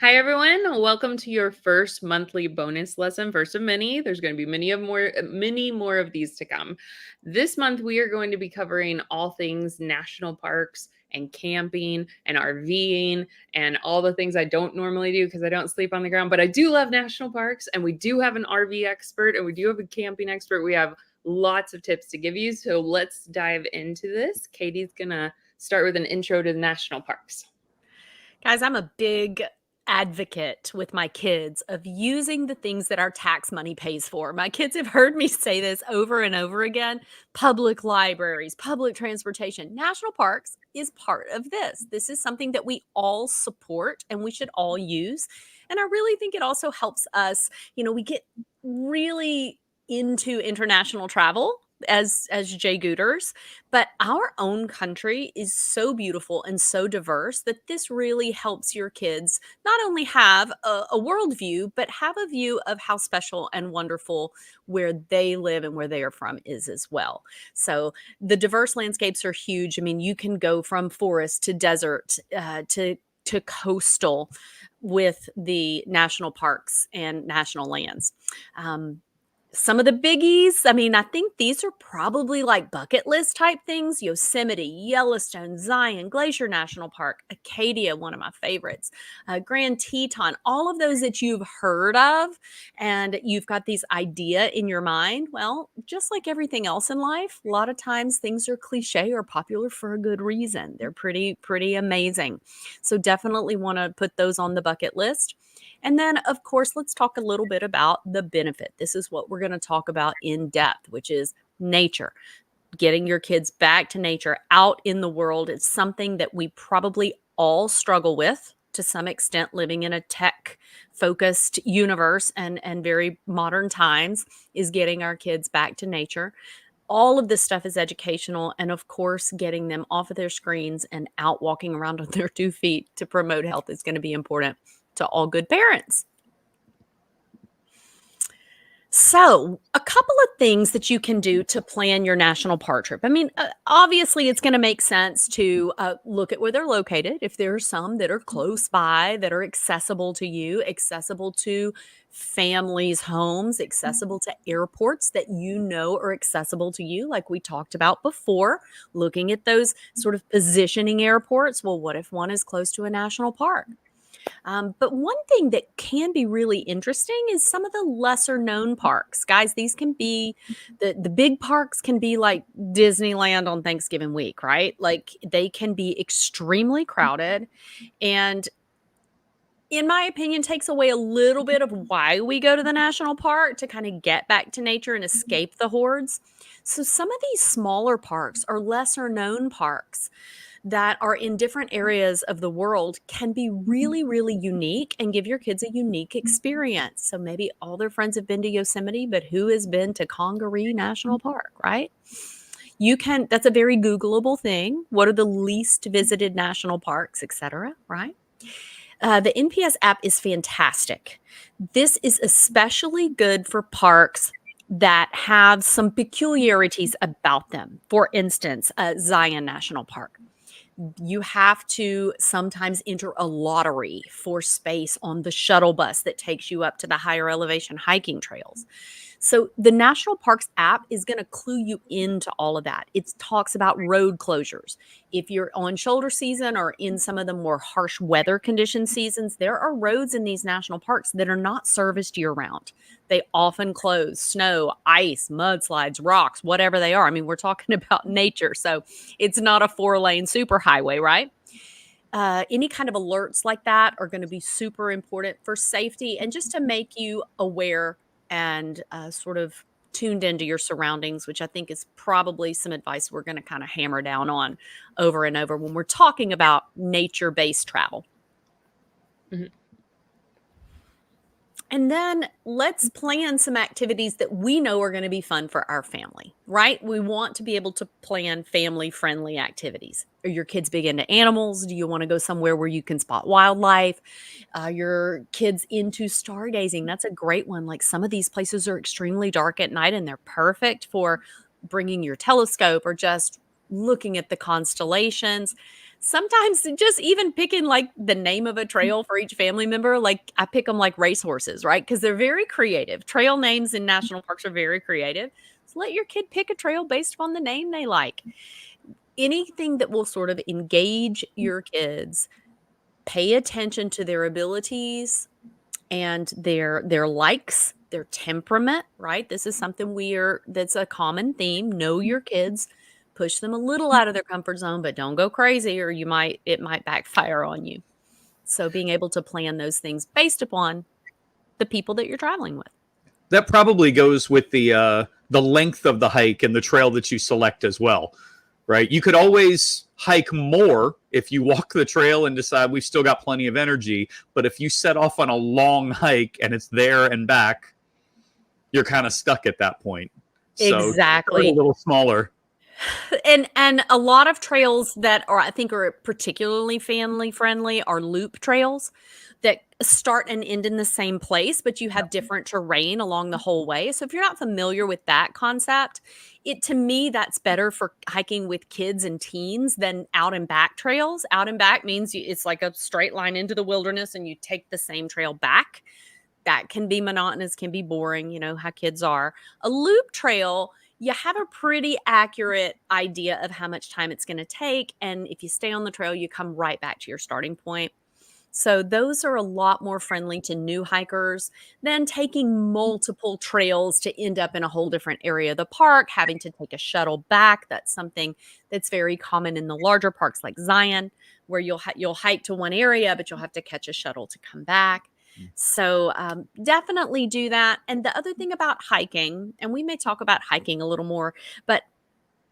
Hi everyone, welcome to your first monthly bonus lesson, first of many. There's going to be many more of these to come. This month we are going to be covering all things national parks and camping and RVing and all the things I don't normally do because I don't sleep on the ground, but I do love national parks, and we do have an RV expert and we do have a camping expert. We have lots of tips to give you, so let's dive into this. Katie's going to start with an intro to the national parks. Guys, I'm a big advocate with my kids of using the things that our tax money pays for. My kids have heard me say this over and over again. Public libraries, public transportation, national parks is part of this. This is something that we all support and we should all use. And I really think it also helps us, we get really into international travel as JGOOTers, but our own country is so beautiful and so diverse that this really helps your kids not only have a worldview, but have a view of how special and wonderful where they live and where they are from is as well. So the diverse landscapes are huge. I mean, you can go from forest to desert to coastal with the national parks and national lands. Some of the biggies, I mean, I think these are probably like bucket list type things. Yosemite, Yellowstone, Zion, Glacier National Park, Acadia, one of my favorites, Grand Teton, all of those that you've heard of and you've got these idea in your mind. Well, just like everything else in life, a lot of times things are cliche or popular for a good reason. They're pretty amazing. So definitely want to put those on the bucket list. And then, of course, let's talk a little bit about the benefit. This is what we're going to talk about in depth, which is nature. Getting your kids back to nature, out in the world. It's something that we probably all struggle with to some extent, living in a tech focused universe and very modern times, is getting our kids back to nature. All of this stuff is educational, and of course, getting them off of their screens and out walking around on their 2 feet to promote health is going to be important to all good parents. So, a couple of things that you can do to plan your national park trip. I mean, obviously, it's going to make sense to look at where they're located. If there are some that are close by, that are accessible to you, accessible to families' homes, accessible to airports that you know are accessible to you, like we talked about before, looking at those sort of positioning airports. Well, what if one is close to a national park? But one thing that can be really interesting is some of the lesser known parks. Guys, these can be the big parks can be like Disneyland on Thanksgiving week, right? Like they can be extremely crowded and in my opinion, takes away a little bit of why we go to the national park to kind of get back to nature and escape the hordes. So some of these smaller parks or lesser known parks that are in different areas of the world can be really unique and give your kids a unique experience. So maybe all their friends have been to Yosemite, but who has been to Congaree National Park, right? That's a very Googleable thing. What are the least visited national parks, etc., right? The NPS app is fantastic. This is especially good for parks that have some peculiarities about them. For instance, Zion National Park. You have to sometimes enter a lottery for space on the shuttle bus that takes you up to the higher elevation hiking trails. So the National Parks app is going to clue you into all of that. It talks about road closures. If you're on shoulder season or in some of the more harsh weather condition seasons, there are roads in these national parks that are not serviced year round. They often close, snow, ice, mudslides, rocks, whatever they are. I mean, we're talking about nature. So it's not a 4-lane superhighway, right? Any kind of alerts like that are going to be super important for safety and just to make you aware and sort of tuned into your surroundings, which I think is probably some advice we're going to kind of hammer down on over and over when we're talking about nature-based travel. Mhm. And then let's plan some activities that we know are going to be fun for our family, right? We want to be able to plan family friendly activities. Are your kids big into animals? Do you want to go somewhere where you can spot wildlife? Your kids into stargazing? That's a great one. Like some of these places are extremely dark at night and they're perfect for bringing your telescope or just looking at the constellations. Sometimes just even picking like the name of a trail for each family member, like I pick them like racehorses, right? Because they're very creative. Trail names in national parks are very creative. So let your kid pick a trail based upon the name they like. Anything that will sort of engage your kids, pay attention to their abilities and their likes, their temperament, right? This is something that's a common theme. Know your kids, push them a little out of their comfort zone, but don't go crazy or it might backfire on you. So being able to plan those things based upon the people that you're traveling with. That probably goes with the length of the hike and the trail that you select as well, right? You could always hike more if you walk the trail and decide we've still got plenty of energy. But if you set off on a long hike and it's there and back, you're kind of stuck at that point. So Exactly. a little smaller. And a lot of trails that I think are particularly family friendly are loop trails that start and end in the same place, but you have different terrain along the whole way. So if you're not familiar with that concept, to me, that's better for hiking with kids and teens than out and back trails. Out and back means it's like a straight line into the wilderness and you take the same trail back. That can be monotonous, can be boring, you know how kids are. A loop trail, you have a pretty accurate idea of how much time it's going to take. And if you stay on the trail, you come right back to your starting point. So those are a lot more friendly to new hikers than taking multiple trails to end up in a whole different area of the park, having to take a shuttle back. That's something that's very common in the larger parks like Zion, where you'll hike to one area, but you'll have to catch a shuttle to come back. So definitely do that. And the other thing about hiking, and we may talk about hiking a little more, but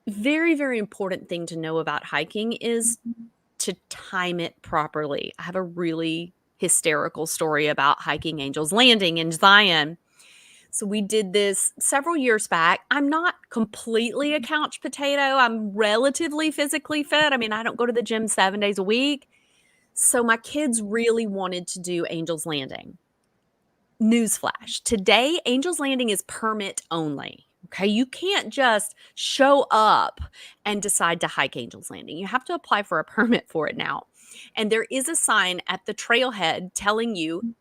very, very important thing to know about hiking is to time it properly. I have a really hysterical story about hiking Angel's Landing in Zion. So we did this several years back. I'm not completely a couch potato. I'm relatively physically fit. I mean, I don't go to the gym 7 days a week. So my kids really wanted to do Angel's Landing. Newsflash. Today, Angel's Landing is permit only. Okay. You can't just show up and decide to hike Angel's Landing. You have to apply for a permit for it now. And there is a sign at the trailhead telling you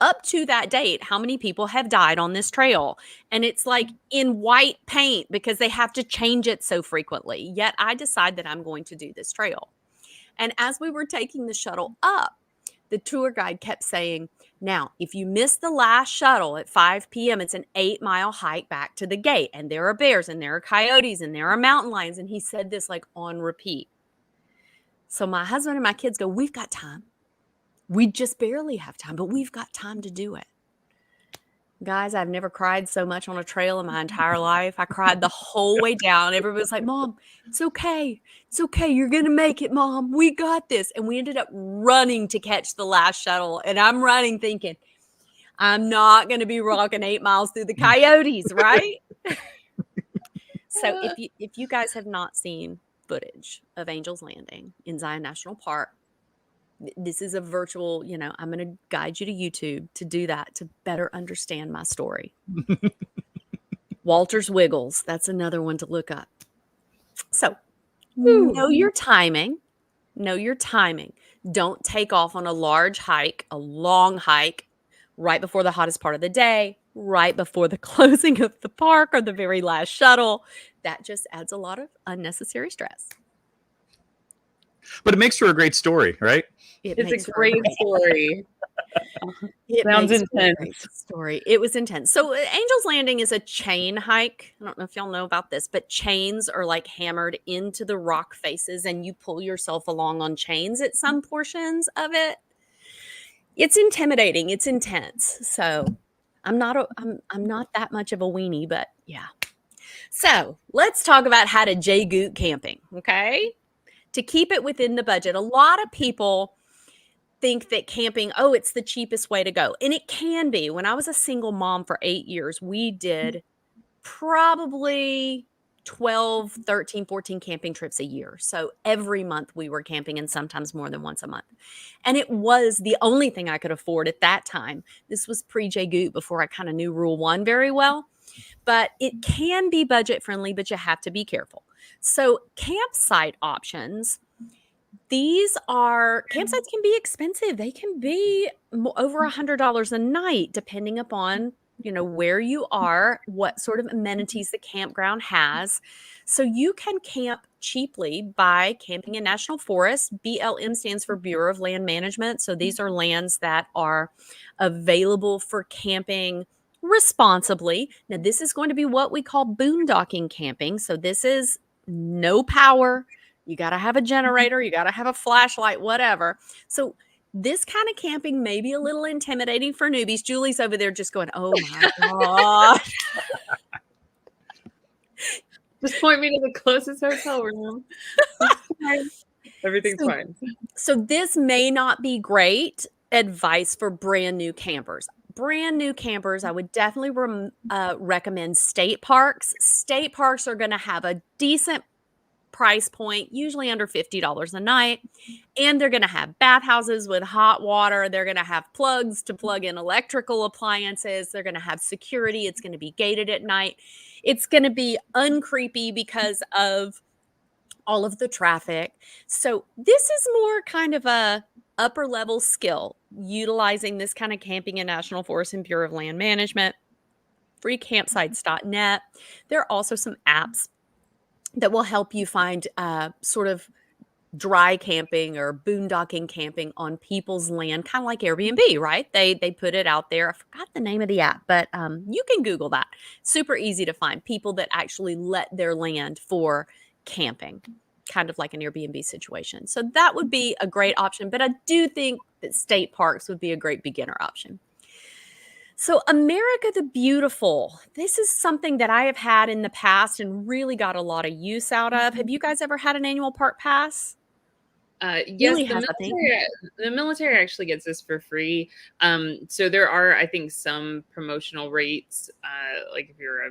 up to that date how many people have died on this trail. And it's like in white paint because they have to change it so frequently. Yet I decide that I'm going to do this trail. And as we were taking the shuttle up, the tour guide kept saying, now, if you miss the last shuttle at 5 p.m., it's an 8-mile hike back to the gate. And there are bears and there are coyotes and there are mountain lions. And he said this like on repeat. So my husband and my kids go, we've got time. We just barely have time, but we've got time to do it. Guys, I've never cried so much on a trail in my entire life. I cried the whole way down. Everybody was like, Mom, it's okay. It's okay. You're going to make it, Mom. We got this. And we ended up running to catch the last shuttle. And I'm running thinking, I'm not going to be rocking 8 miles through the coyotes, right? So if you guys have not seen footage of Angel's Landing in Zion National Park, this is a virtual, I'm going to guide you to YouTube to do that, to better understand my story. Walter's Wiggles. That's another one to look up. So know your timing. Know your timing. Don't take off on a large hike, a long hike, right before the hottest part of the day, right before the closing of the park or the very last shuttle. That just adds a lot of unnecessary stress. But it makes for a great story, right? It's a great story. It sounds makes intense. For a great story. It was intense. So Angel's Landing is a chain hike. I don't know if y'all know about this, but chains are like hammered into the rock faces and you pull yourself along on chains at some portions of it. It's intimidating. It's intense. So I'm not that much of a weenie, but yeah. So let's talk about how to JGOOT camping. Okay. To keep it within the budget. A lot of people think that camping, it's the cheapest way to go. And it can be. When I was a single mom for 8 years, we did probably 12, 13, 14 camping trips a year. So every month we were camping and sometimes more than once a month. And it was the only thing I could afford at that time. This was pre-JGOOT, before I kind of knew Rule 1 very well. But it can be budget friendly, but you have to be careful. So campsite options, Campsites can be expensive. They can be over $100 a night, depending upon, where you are, what sort of amenities the campground has. So you can camp cheaply by camping in national forests. BLM stands for Bureau of Land Management. So these are lands that are available for camping responsibly. Now, this is going to be what we call boondocking camping. So this is no power. You got to have a generator, you got to have a flashlight, whatever. So this kind of camping may be a little intimidating for newbies. Julie's over there just going, oh my God. Just point me to the closest hotel room. Everything's fine. So this may not be great advice for brand new campers. Brand new campers, I would definitely recommend state parks. State parks are going to have a decent price point, usually under $50 a night. And they're going to have bathhouses with hot water. They're going to have plugs to plug in electrical appliances. They're going to have security. It's going to be gated at night. It's going to be uncreepy because of all of the traffic. So this is more kind of a upper level skill, utilizing this kind of camping in national forests and Bureau of Land Management, freecampsites.net. There are also some apps that will help you find sort of dry camping or boondocking camping on people's land, kind of like Airbnb, right? They put it out there. I forgot the name of the app, but you can Google that. Super easy to find people that actually let their land for camping, kind of like an Airbnb situation. So that would be a great option, but I do think that state parks would be a great beginner option. So America the Beautiful, this is something that I have had in the past and really got a lot of use out of. Have you guys ever had an annual park pass? Yes, the military actually gets this for free. So there are, I think, some promotional rates, like if you're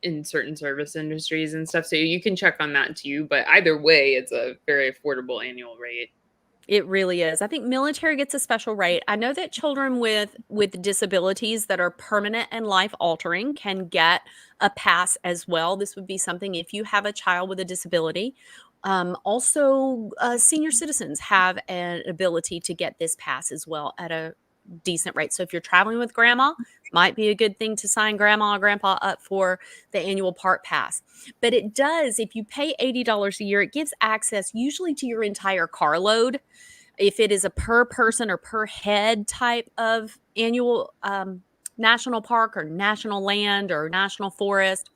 in certain service industries and stuff. So you can check on that too. But either way, it's a very affordable annual rate. It really is. I think military gets a special rate. I know that children with disabilities that are permanent and life altering can get a pass as well. This would be something if you have a child with a disability. Also, senior citizens have an ability to get this pass as well at a decent rate. So if you're traveling with grandma, might be a good thing to sign grandma or grandpa up for the annual park pass. But it does, if you pay $80 a year, it gives access usually to your entire carload. If it is a per person or per head type of annual national park or national land or national forest,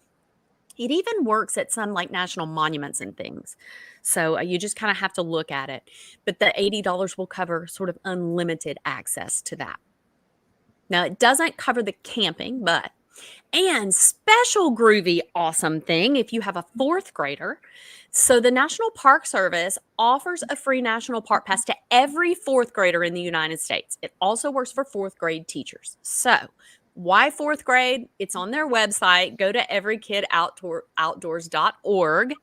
it even works at some like national monuments and things. So you just kind of have to look at it. But the $80 will cover sort of unlimited access to that. Now, it doesn't cover the camping, and special groovy awesome thing if you have a fourth grader. So the National Park Service offers a free National Park Pass to every fourth grader in the United States. It also works for fourth grade teachers. So why fourth grade? It's on their website. Go to everykidoutdoors.org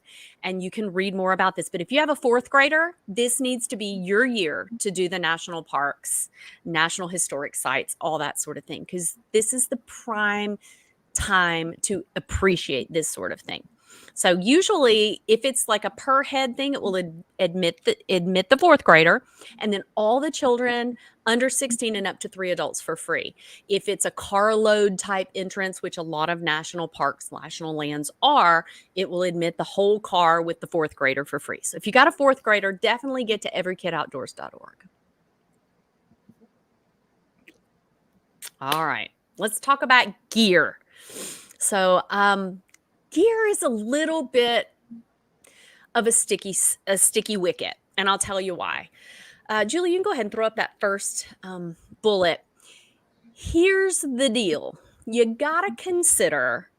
and you can read more about this. But if you have a fourth grader, this needs to be your year to do the national parks, national historic sites, all that sort of thing, because this is the prime time to appreciate this sort of thing. So usually if it's like a per head thing, it will admit the fourth grader and then all the children under 16 and up to 3 adults for free. If it's a carload type entrance, which a lot of national parks, national lands are, it will admit the whole car with the fourth grader for free. So if you got a fourth grader, definitely get to everykidoutdoors.org. All right, let's talk about gear. So, gear is a little bit of a sticky wicket, and I'll tell you why. Julie, you can go ahead and throw up that first bullet. Here's the deal. You got to consider,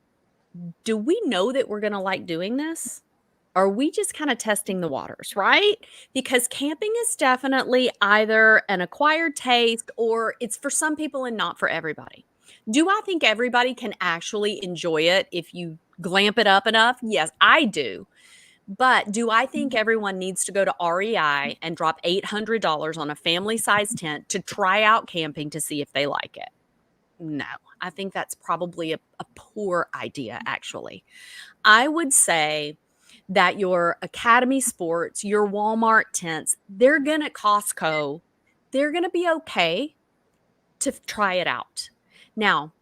do we know that we're going to like doing this? Are we just kind of testing the waters, right? Because camping is definitely either an acquired taste or it's for some people and not for everybody. Do I think everybody can actually enjoy it if you glamp it up enough? Yes, I do. But do I think everyone needs to go to REI and drop $800 on a family-sized tent to try out camping to see if they like it? No, I think that's probably a poor idea, actually. I would say that your Academy Sports, your Walmart tents, they're going to Costco, they're going to be okay to try it out. Now,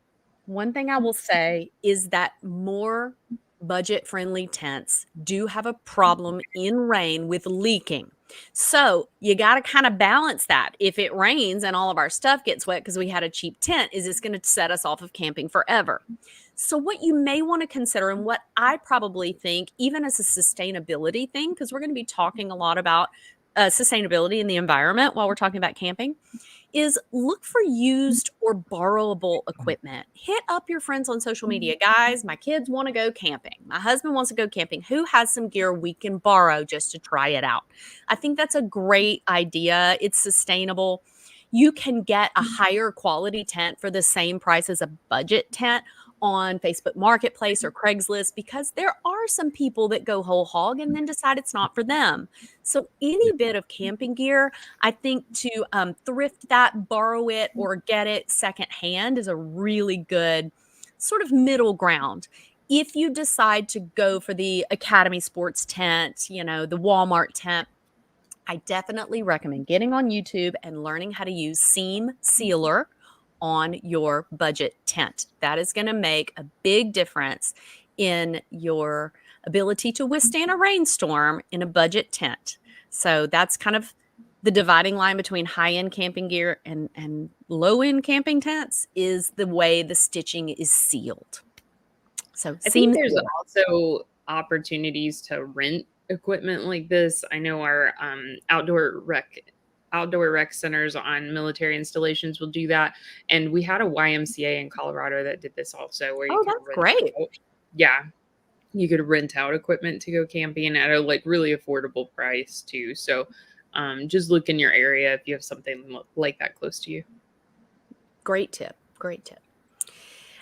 one thing I will say is that more budget-friendly tents do have a problem in rain with leaking. So you got to kind of balance that. If it rains and all of our stuff gets wet because we had a cheap tent, is this going to set us off of camping forever? So what you may want to consider, and what I probably think, even as a sustainability thing, because we're going to be talking a lot about sustainability in the environment while we're talking about camping, is look for used or borrowable equipment. Hit up your friends on social media. Guys, my kids want to go camping. My husband wants to go camping. Who has some gear we can borrow just to try it out? I think that's a great idea. It's sustainable. You can get a higher quality tent for the same price as a budget tent on Facebook Marketplace or Craigslist, because there are some people that go whole hog and then decide it's not for them. So any bit of camping gear, I think to thrift that, borrow it, or get it secondhand is a really good sort of middle ground. If you decide to go for the Academy Sports tent, the Walmart tent, I definitely recommend getting on YouTube and learning how to use seam sealer on your budget tent. That is going to make a big difference in your ability to withstand a rainstorm in a budget tent. So that's kind of the dividing line between high-end camping gear and low-end camping tents, is the way the stitching is sealed. So I think there's also opportunities to rent equipment like this. I know our outdoor rec centers on military installations will do that, and we had a YMCA in Colorado that did this also, where you that's great. Yeah, you could rent out equipment to go camping at a really affordable price too. So just look in your area if you have something like that close to you. Great tip.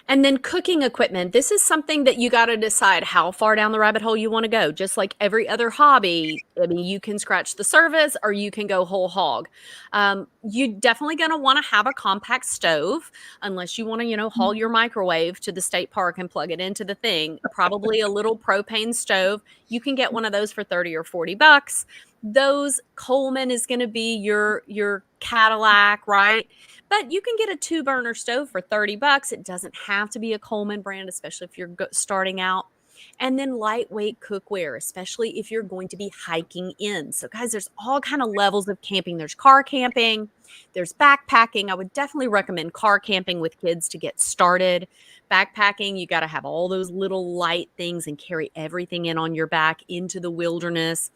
And then cooking equipment. This is something that you got to decide how far down the rabbit hole you want to go. Just like every other hobby, I mean, you can scratch the surface or you can go whole hog. You definitely going to want to have a compact stove, unless you want to, haul your microwave to the state park and plug it into the thing. Probably a little propane stove. You can get one of those for $30 or $40. Those Coleman is going to be your Cadillac, right? But you can get a 2-burner stove for $30. It doesn't have to be a Coleman brand, especially if you're starting out. And then lightweight cookware, especially if you're going to be hiking in. So guys, there's all kind of levels of camping. There's car camping, there's backpacking. I would definitely recommend car camping with kids to get started. Backpacking, you got to have all those little light things and carry everything in on your back into the wilderness.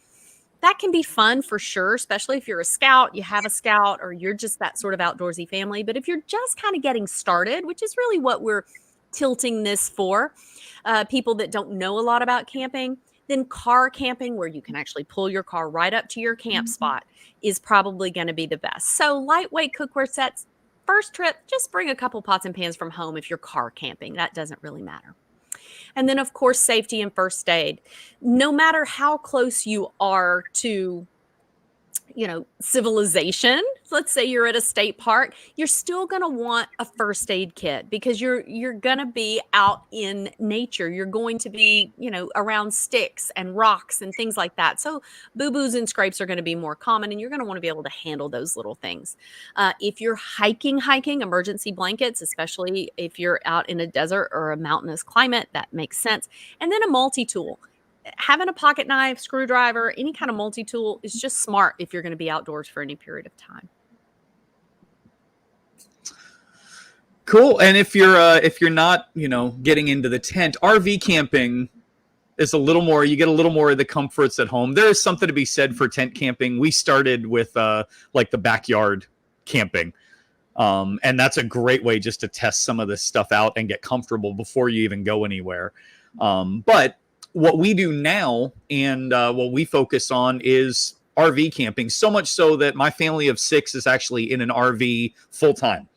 That can be fun for sure, especially if you're a scout, you have a scout, or you're just that sort of outdoorsy family. But if you're just kind of getting started, which is really what we're tilting this for, people that don't know a lot about camping, then car camping, where you can actually pull your car right up to your camp spot, is probably going to be the best. So lightweight cookware sets, first trip, just bring a couple pots and pans from home if you're car camping. That doesn't really matter. And then, of course, safety and first aid. No matter how close you are to, civilization, let's say you're at a state park, you're still going to want a first aid kit, because you're going to be out in nature. You're going to be, around sticks and rocks and things like that. So boo-boos and scrapes are going to be more common, and you're going to want to be able to handle those little things. If you're hiking, emergency blankets, especially if you're out in a desert or a mountainous climate, that makes sense. And then a multi-tool. Having a pocket knife, screwdriver, any kind of multi-tool is just smart if you're going to be outdoors for any period of time. Cool. And if you're not, getting into the tent, RV camping is a little more, you get a little more of the comforts at home. There is something to be said for tent camping. We started with the backyard camping. And that's a great way just to test some of this stuff out and get comfortable before you even go anywhere. But what we do now and what we focus on is RV camping, so much so that my family of 6 is actually in an RV full time.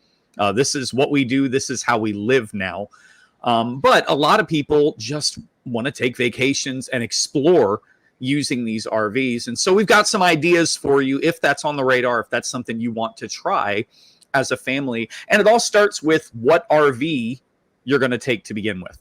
This is what we do. This is how we live now. But a lot of people just want to take vacations and explore using these RVs. And so we've got some ideas for you if that's on the radar, if that's something you want to try as a family. And it all starts with, what RV you're going to take to begin with.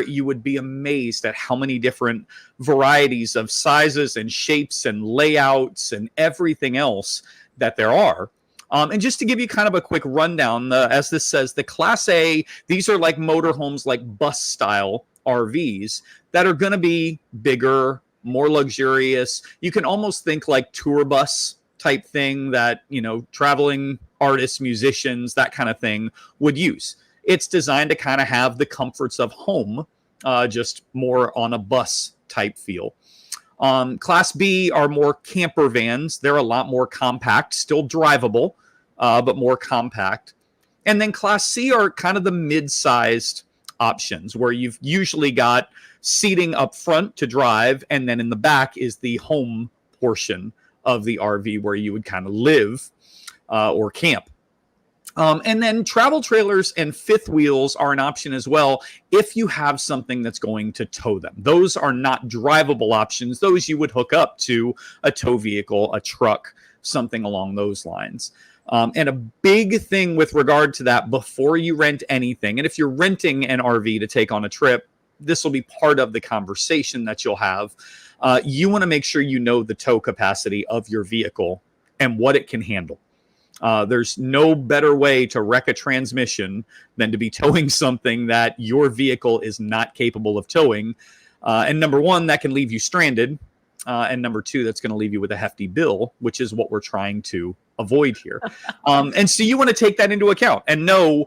You would be amazed at how many different varieties of sizes and shapes and layouts and everything else that there are. And just to give you kind of a quick rundown, as this says, the Class A, these are like motorhomes, like bus style RVs that are going to be bigger, more luxurious. You can almost think like tour bus type thing that, traveling artists, musicians, that kind of thing would use. It's designed to kind of have the comforts of home, just more on a bus type feel. Class B are more camper vans. They're a lot more compact, still drivable, but more compact. And then Class C are kind of the mid-sized options where you've usually got seating up front to drive, and then in the back is the home portion of the RV where you would kind of live or camp. And then travel trailers and fifth wheels are an option as well if you have something that's going to tow them. Those are not drivable options. Those you would hook up to a tow vehicle, a truck, something along those lines. And a big thing with regard to that before you rent anything, and if you're renting an RV to take on a trip, this will be part of the conversation that you'll have. You want to make sure you know the tow capacity of your vehicle and what it can handle. There's no better way to wreck a transmission than to be towing something that your vehicle is not capable of towing. And number one, that can leave you stranded. And number two, that's going to leave you with a hefty bill, which is what we're trying to avoid here. And so you want to take that into account and know,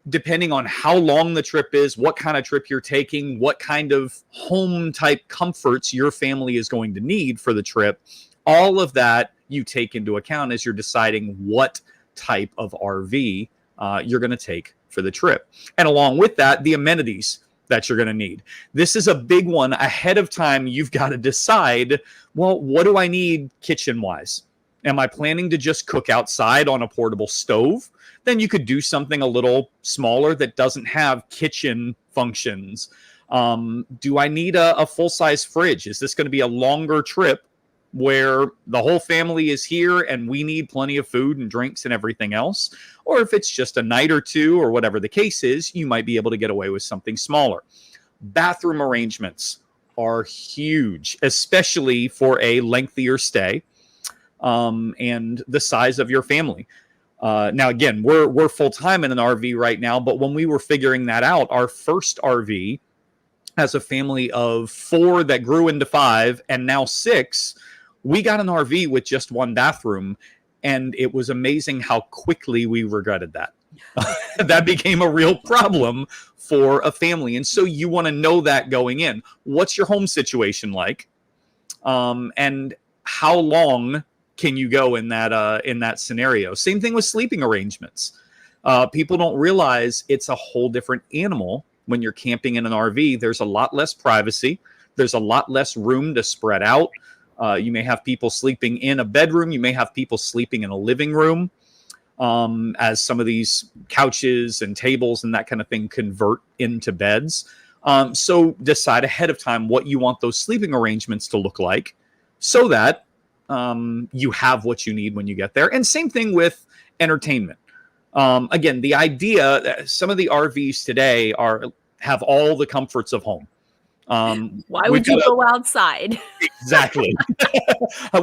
depending on how long the trip is, what kind of trip you're taking, what kind of home type comforts your family is going to need for the trip, all of that you take into account as you're deciding what type of RV you're going to take for the trip. And along with that, the amenities that you're going to need. This is a big one. Ahead of time, you've got to decide, well, what do I need kitchen-wise? Am I planning to just cook outside on a portable stove? Then you could do something a little smaller that doesn't have kitchen functions. Do I need a full-size fridge? Is this going to be a longer trip where the whole family is here and we need plenty of food and drinks and everything else? Or if it's just a night or two or whatever the case is, you might be able to get away with something smaller. Bathroom arrangements are huge, especially for a lengthier stay and the size of your family. Now, again, we're full-time in an RV right now, but when we were figuring that out, our first RV as a family of 4 that grew into 5 and now 6, we got an RV with just one bathroom, and it was amazing how quickly we regretted that. That became a real problem for a family. And so you want to know that going in. What's your home situation like? And how long can you go in that scenario? Same thing with sleeping arrangements. People don't realize it's a whole different animal when you're camping in an RV. There's a lot less privacy. There's a lot less room to spread out. You may have people sleeping in a bedroom. You may have people sleeping in a living room, as some of these couches and tables and that kind of thing convert into beds. So decide ahead of time what you want those sleeping arrangements to look like so that you have what you need when you get there. And same thing with entertainment. Again, the idea that some of the RVs today have all the comforts of home. Why would you go outside? Exactly.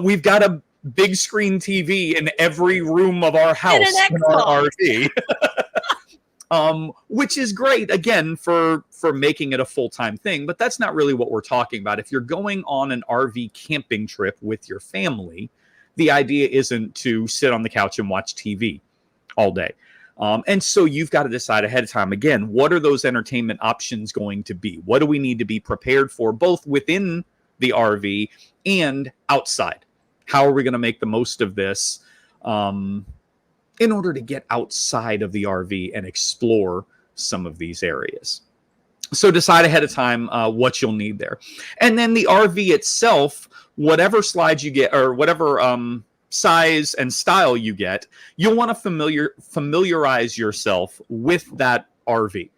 We've got a big screen TV in every room of our house in our RV. Which is great, again, for making it a full-time thing, but that's not really what we're talking about. If you're going on an RV camping trip with your family, the idea isn't to sit on the couch and watch TV all day. And so you've got to decide ahead of time, again, what are those entertainment options going to be? What do we need to be prepared for, both within the RV and outside? How are we going to make the most of this in order to get outside of the RV and explore some of these areas? So decide ahead of time what you'll need there. And then the RV itself, whatever slides you get or whatever size and style you get, you'll want to familiarize yourself with that RV,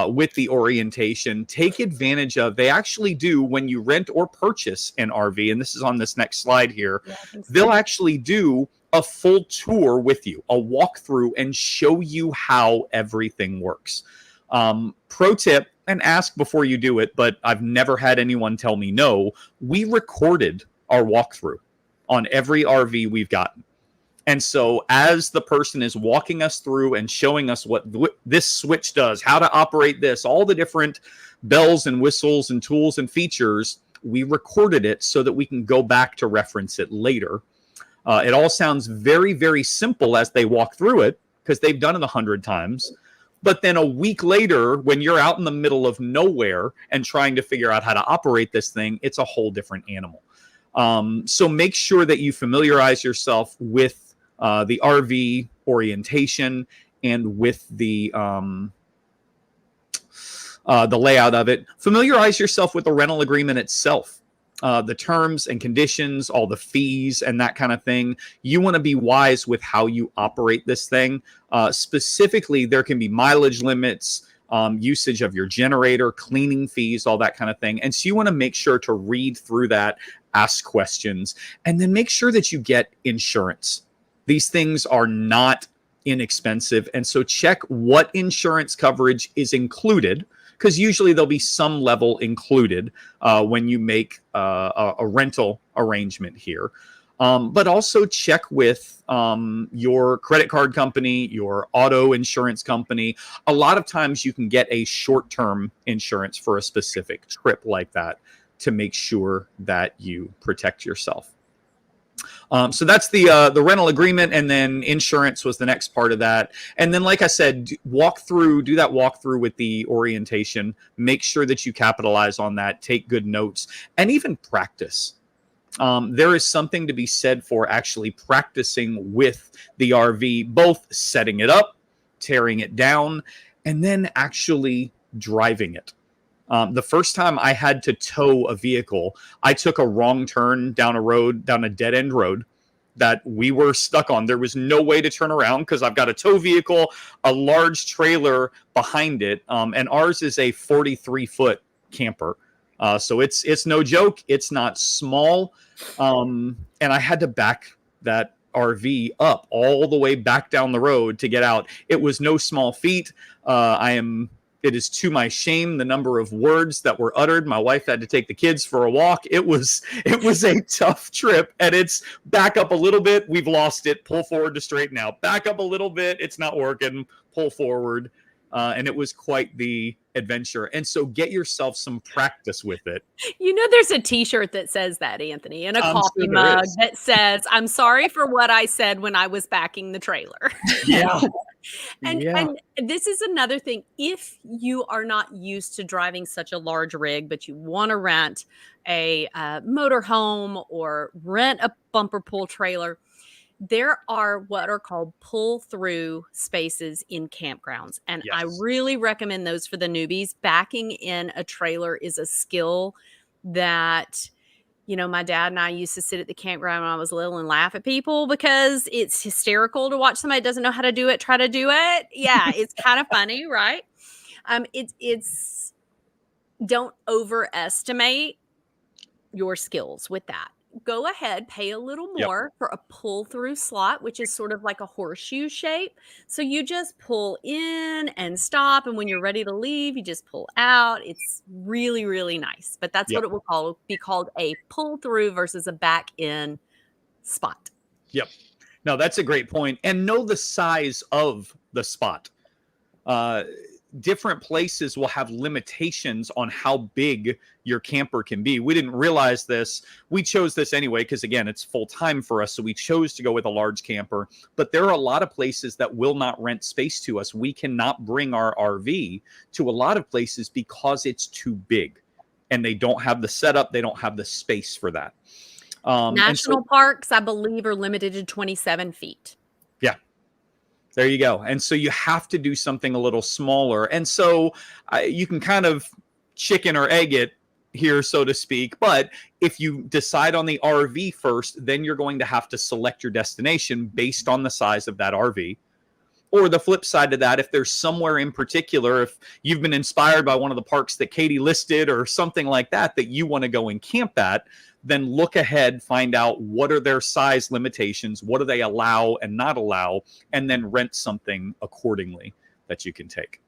with the orientation. Take advantage of, they actually do, when you rent or purchase an RV, and this is on this next slide here, they'll actually do a full tour with you, a walkthrough, and show you how everything works. Pro tip, and ask before you do it, but I've never had anyone tell me no. We recorded our walkthrough on every RV we've gotten. And so as the person is walking us through and showing us what this switch does, how to operate this, all the different bells and whistles and tools and features, we recorded it so that we can go back to reference it later. It all sounds very, very simple as they walk through it because they've done it 100 times. But then a week later, when you're out in the middle of nowhere and trying to figure out how to operate this thing, it's a whole different animal. So make sure that you familiarize yourself with the RV orientation and with the layout of it. Familiarize yourself with the rental agreement itself. The terms and conditions, all the fees and that kind of thing. You want to be wise with how you operate this thing. Specifically, there can be mileage limits, usage of your generator, cleaning fees, all that kind of thing. And so you want to make sure to read through that, ask questions, and then make sure that you get insurance. These things are not inexpensive. And so check what insurance coverage is included, because usually there'll be some level included when you make a rental arrangement here. But also check with your credit card company, your auto insurance company. A lot of times you can get a short-term insurance for a specific trip like that to make sure that you protect yourself. So that's the rental agreement, and then insurance was the next part of that. And then, like I said, do that walkthrough with the orientation. Make sure that you capitalize on that, take good notes, and even practice. There is something to be said for actually practicing with the RV, both setting it up, tearing it down, and then actually driving it. The first time I had to tow a vehicle, I took a wrong turn down a dead-end road that we were stuck on. There was no way to turn around because I've got a tow vehicle, a large trailer behind it, and ours is a 43-foot camper. So it's no joke. It's not small. And I had to back that RV up all the way back down the road to get out. It was no small feat. It is to my shame the number of words that were uttered. My wife had to take the kids for a walk. It was a tough trip, and it's back up a little bit. We've lost it. Pull forward to straighten out. Back up a little bit. It's not working. Pull forward. And it was quite the adventure. And so get yourself some practice with it. You know, there's a t-shirt that says that, Anthony, and a coffee sure mug is. that says, "I'm sorry for what I said when I was backing the trailer." Yeah. And this is another thing. If you are not used to driving such a large rig, but you want to rent a motorhome or rent a bumper pull trailer, there are what are called pull-through spaces in campgrounds. And I Yes. really recommend those for the newbies. Backing in a trailer is a skill that, you know, my dad and I used to sit at the campground when I was little and laugh at people because it's hysterical to watch somebody that doesn't know how to do it, try to do it. Yeah, it's kind of funny, right? It's don't overestimate your skills with that. Go ahead, pay a little Yep. more for a pull-through slot, which is sort of like a horseshoe shape. So you just pull in and stop, and when you're ready to leave, you just pull out. It's really, really nice. But that's what Yep. it will be called a pull-through versus a back-in spot. Yep. No, that's a great point. And know the size of the spot. Different places will have limitations on how big your camper can be. We didn't realize this. We chose this anyway because, again, it's full time for us. So we chose to go with a large camper. But there are a lot of places that will not rent space to us. We cannot bring our RV to a lot of places because it's too big. And they don't have the setup. They don't have the space for that. National parks, I believe, are limited to 27 feet. Yeah. There you go. And so you have to do something a little smaller. And so you can kind of chicken or egg it here, so to speak. But if you decide on the RV first, then you're going to have to select your destination based on the size of that RV. Or the flip side of that, if there's somewhere in particular, if you've been inspired by one of the parks that Katie listed or something like that, that you want to go and camp at, then look ahead, find out what are their size limitations, what do they allow and not allow, and then rent something accordingly that you can take.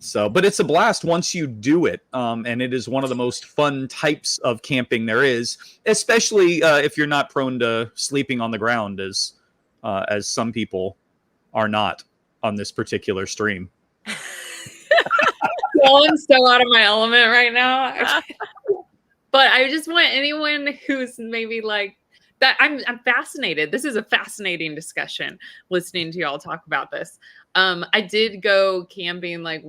So, but it's a blast once you do it, and it is one of the most fun types of camping there is, especially if you're not prone to sleeping on the ground, as some people are not on this particular stream. Well, I'm so out of my element right now. But I just want anyone who's maybe like that. I'm fascinated. This is a fascinating discussion listening to y'all talk about this. I did go camping like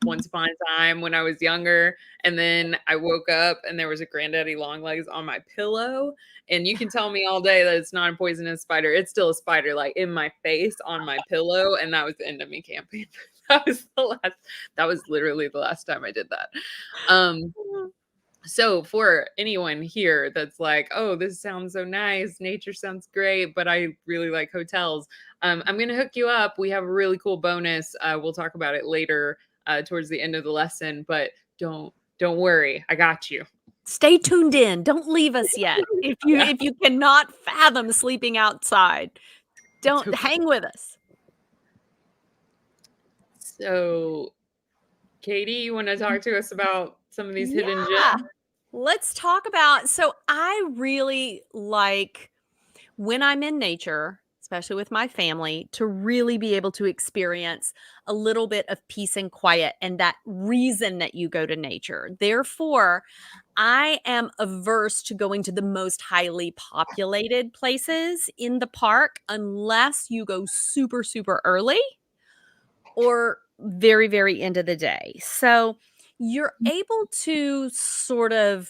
once upon a time when I was younger, and then I woke up and there was a granddaddy long legs on my pillow. And you can tell me all day that it's not a poisonous spider. It's still a spider, like in my face on my pillow, and that was the end of me camping. That was literally the last time I did that. So for anyone here that's like, oh, this sounds so nice, nature sounds great, but I really like hotels, I'm going to hook you up. We have a really cool bonus. We'll talk about it later towards the end of the lesson, but don't worry. I got you. Stay tuned in. Don't leave us yet. If you cannot fathom sleeping outside, don't hang with us. So Katie, you want to talk to us about some of these hidden gems? Let's talk about, so I really like when I'm in nature, especially with my family, to really be able to experience a little bit of peace and quiet and that reason that you go to nature. Therefore, I am averse to going to the most highly populated places in the park unless you go super, super early or very, very end of the day. So you're able to sort of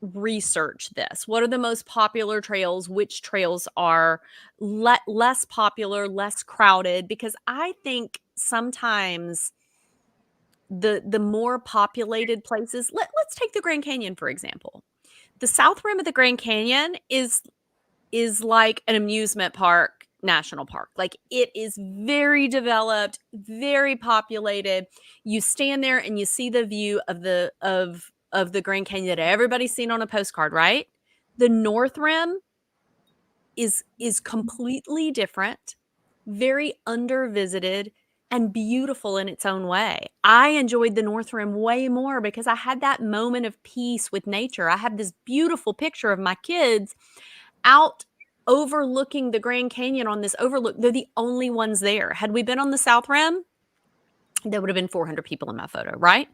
research this. What are the most popular trails? Which trails are less popular, less crowded? Because I think sometimes the more populated places, let's take the Grand Canyon, for example. The south rim of the Grand Canyon is like an amusement park national park. Like, it is very developed, very populated. You stand there and you see the view of the Grand Canyon that everybody's seen on a postcard, right? The north rim is completely different, very undervisited, and beautiful in its own way. I enjoyed the north rim way more because I had that moment of peace with nature. I have this beautiful picture of my kids out overlooking the Grand Canyon on this overlook. They're the only ones there. Had we been on the south rim, there would have been 400 people in my photo, right?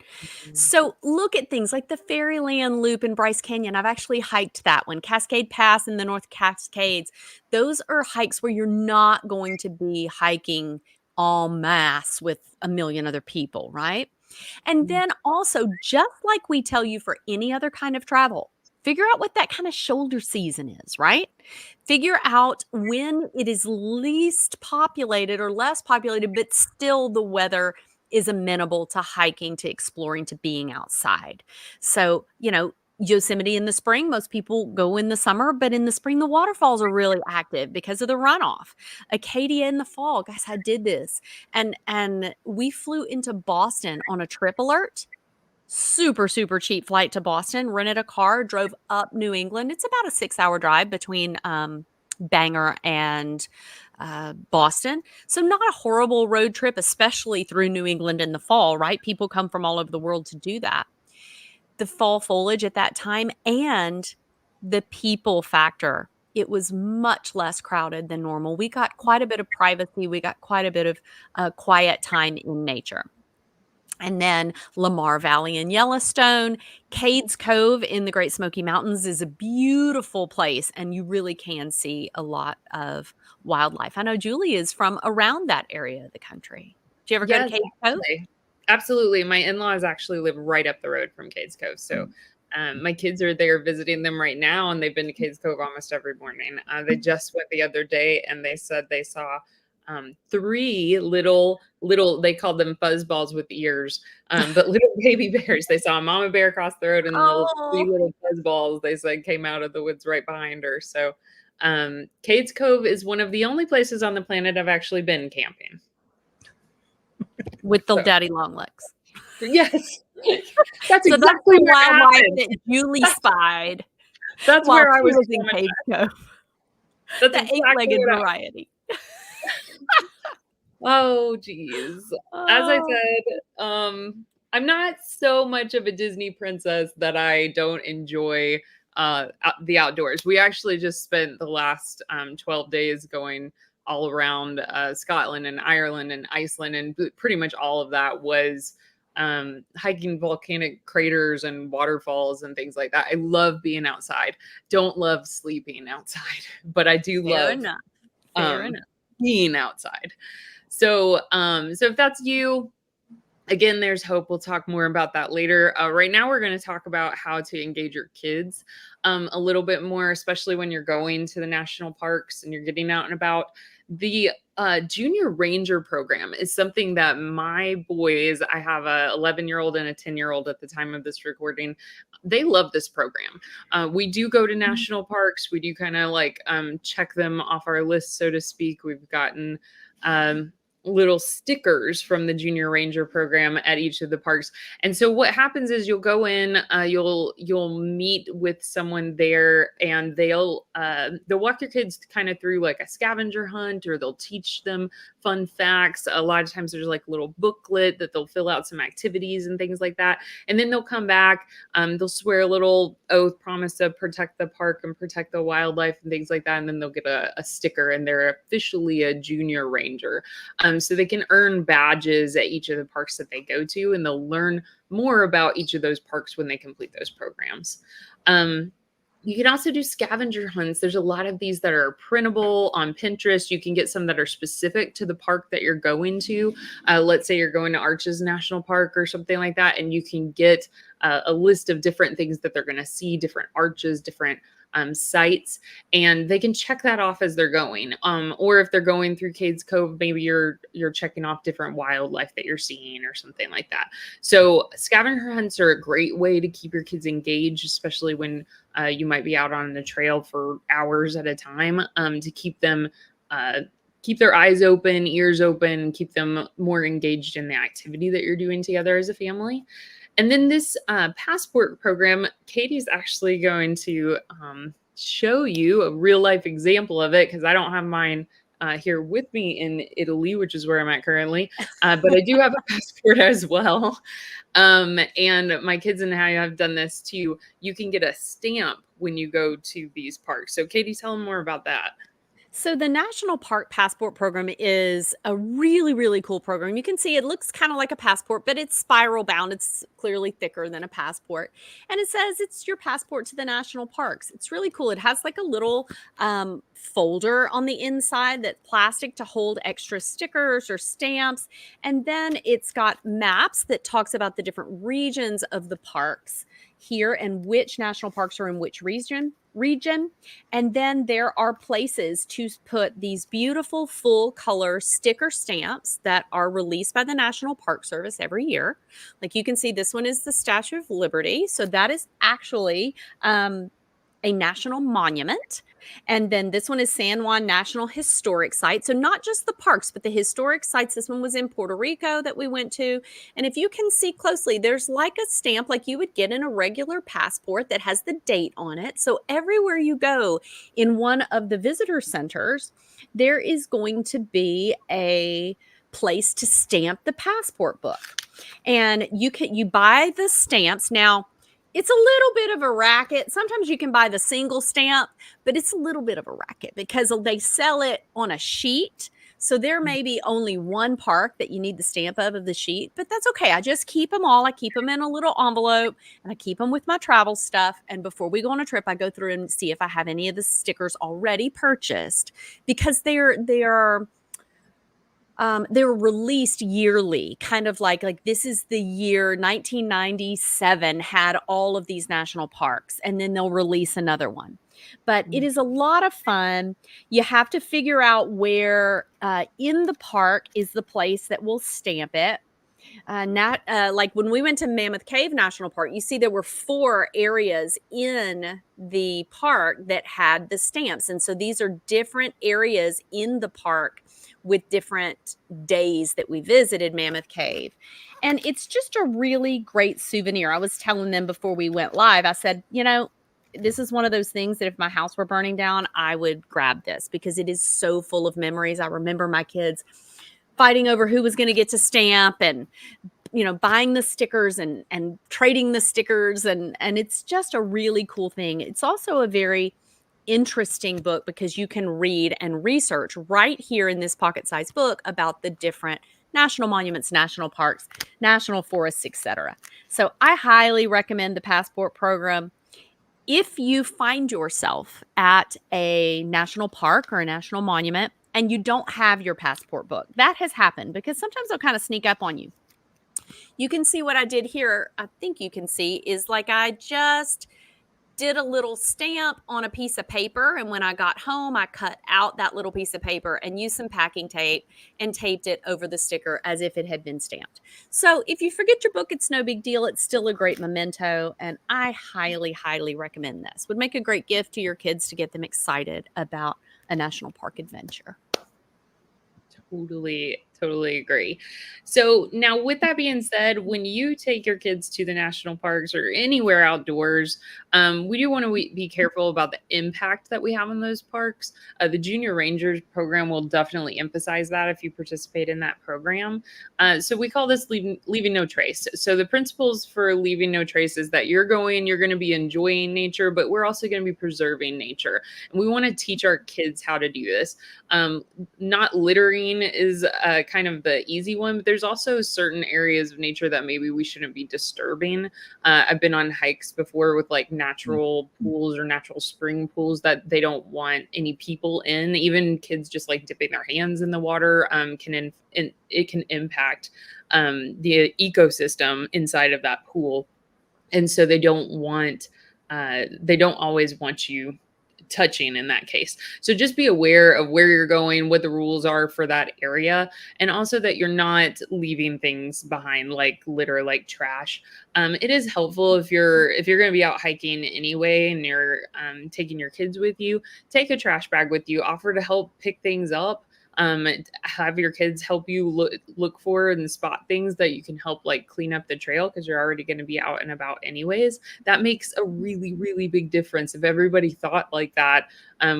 So look at things like the Fairyland Loop in Bryce Canyon. I've actually hiked that one. Cascade Pass in the North Cascades. Those are hikes where you're not going to be hiking en masse with a million other people, right? And then also, just like we tell you for any other kind of travel, figure out what that kind of shoulder season is, right? Figure out when it is least populated or less populated, but still the weather is amenable to hiking, to exploring, to being outside. So, Yosemite in the spring, most people go in the summer, but in the spring, the waterfalls are really active because of the runoff. Acadia in the fall, guys, I did this. And we flew into Boston on a trip alert. Super, super cheap flight to Boston, rented a car, drove up New England. It's about a 6-hour drive between Bangor and Boston. So not a horrible road trip, especially through New England in the fall, right? People come from all over the world to do that. The fall foliage at that time and the people factor. It was much less crowded than normal. We got quite a bit of privacy. We got quite a bit of quiet time in nature. And then Lamar Valley in Yellowstone, Cades Cove in the Great Smoky Mountains is a beautiful place, and you really can see a lot of wildlife. I know Julie is from around that area of the country. Did you ever go to Cades Cove? Absolutely. My in-laws actually live right up the road from Cades Cove. So my kids are there visiting them right now, and they've been to Cades Cove almost every morning. They just went the other day, and they said they saw 3 little, they called them fuzzballs with ears, but little baby bears. They saw a mama bear across the road, and the 3 little fuzzballs, they said, came out of the woods right behind her. So Cades Cove is one of the only places on the planet I've actually been camping. With the daddy long legs. Yes. That's exactly the wildlife that Julie spied. That's where I was in Cades Cove. That's the exactly 8-legged variety. Oh, geez. As I Oh. said, I'm not so much of a Disney princess that I don't enjoy the outdoors. We actually just spent the last 12 days going all around Scotland and Ireland and Iceland, and pretty much all of that was hiking volcanic craters and waterfalls and things like that. I love being outside. Don't love sleeping outside, but I do Fair love enough. Fair um, enough. being outside. So if that's you, again, there's hope. We'll talk more about that later. Right now, we're going to talk about how to engage your kids a little bit more, especially when you're going to the national parks and you're getting out and about. The Junior Ranger program is something that my boys, I have a 11-year-old and a 10-year-old at the time of this recording, they love this program. We do go to national parks. We do kind of like check them off our list, so to speak. We've gotten little stickers from the Junior Ranger program at each of the parks. And so what happens is you'll go in, you'll meet with someone there, and they'll walk your kids kind of through like a scavenger hunt, or they'll teach them fun facts. A lot of times there's like a little booklet that they'll fill out some activities and things like that. And then they'll come back, they'll swear a little oath, promise to protect the park and protect the wildlife and things like that. And then they'll get a sticker, and they're officially a Junior Ranger. So they can earn badges at each of the parks that they go to, and they'll learn more about each of those parks when they complete those programs. You can also do scavenger hunts. There's a lot of these that are printable on Pinterest. You can get some that are specific to the park that you're going to. Let's say you're going to Arches National Park or something like that, and you can get a list of different things that they're going to see, different arches, different sites, and they can check that off as they're going. Or if they're going through Cades Cove, maybe you're checking off different wildlife that you're seeing or something like that. So scavenger hunts are a great way to keep your kids engaged, especially when you might be out on the trail for hours at a time, to keep them keep their eyes open, ears open, and keep them more engaged in the activity that you're doing together as a family. And then this passport program, Katie's actually going to show you a real life example of it, because I don't have mine here with me in Italy, which is where I'm at currently. But I do have a passport as well. And my kids and I have done this too. You can get a stamp when you go to these parks. So Katie, tell them more about that. So the National Park Passport Program is a really, really cool program. You can see it looks kind of like a passport, but it's spiral bound. It's clearly thicker than a passport. And it says it's your passport to the national parks. It's really cool. It has like a little folder on the inside that's plastic to hold extra stickers or stamps. And then it's got maps that talks about the different regions of the parks here and which national parks are in which region. And then there are places to put these beautiful full color sticker stamps that are released by the National Park Service every year. Like you can see, this one is the Statue of Liberty. So that is actually a national monument. And then this one is San Juan National Historic Site. So not just the parks, but the historic sites. This one was in Puerto Rico that we went to. And if you can see closely, there's like a stamp like you would get in a regular passport that has the date on it. So everywhere you go in one of the visitor centers, there is going to be a place to stamp the passport book. And you buy the stamps. Now, it's a little bit of a racket. Sometimes you can buy the single stamp, but it's a little bit of a racket because they sell it on a sheet. So there may be only one park that you need the stamp of the sheet, but that's okay. I just keep them all. I keep them in a little envelope, and I keep them with my travel stuff. And before we go on a trip, I go through and see if I have any of the stickers already purchased, because they're released yearly, kind of like this is the year 1997 had all of these national parks, and then they'll release another one. But it is a lot of fun. You have to figure out where in the park is the place that will stamp it. Like when we went to Mammoth Cave National Park, you see there were 4 areas in the park that had the stamps. And so these are different areas in the park with different days that we visited Mammoth Cave. And it's just a really great souvenir. I was telling them before we went live, I said, this is one of those things that if my house were burning down, I would grab this because it is so full of memories. I remember my kids fighting over who was going to get to stamp, and buying the stickers and trading the stickers, and it's just a really cool thing. It's also a very interesting book because you can read and research right here in this pocket-sized book about the different national monuments, national parks, national forests, etc. So I highly recommend the Passport program. If you find yourself at a national park or a national monument and you don't have your passport book, that has happened because sometimes they'll kind of sneak up on you. You can see what I did here. I think you can see is like I just did a little stamp on a piece of paper. And when I got home, I cut out that little piece of paper and used some packing tape and taped it over the sticker as if it had been stamped. So if you forget your book, it's no big deal. It's still a great memento. And I highly, highly recommend this. Would make a great gift to your kids to get them excited about a national park adventure. Totally agree. So now, with that being said, when you take your kids to the national parks or anywhere outdoors, we do want to be careful about the impact that we have on those parks. The Junior Rangers program will definitely emphasize that if you participate in that program. So we call this leaving no trace. So the principles for leaving no trace is that you're going to be enjoying nature, but we're also going to be preserving nature. And we want to teach our kids how to do this. Not littering is kind of the easy one, but there's also certain areas of nature that maybe we shouldn't be disturbing. I've been on hikes before with like natural pools or natural spring pools that they don't want any people in. Even kids just like dipping their hands in the water it can impact the ecosystem inside of that pool. And so they don't always want you touching in that case. So just be aware of where you're going, what the rules are for that area, and also that you're not leaving things behind like litter, like trash. It is helpful if you're going to be out hiking anyway and you're taking your kids with you, take a trash bag with you, offer to help pick things up. Have your kids help you look for and spot things that you can help like clean up the trail because you're already going to be out and about anyways. That makes a really, really big difference. If everybody thought like that,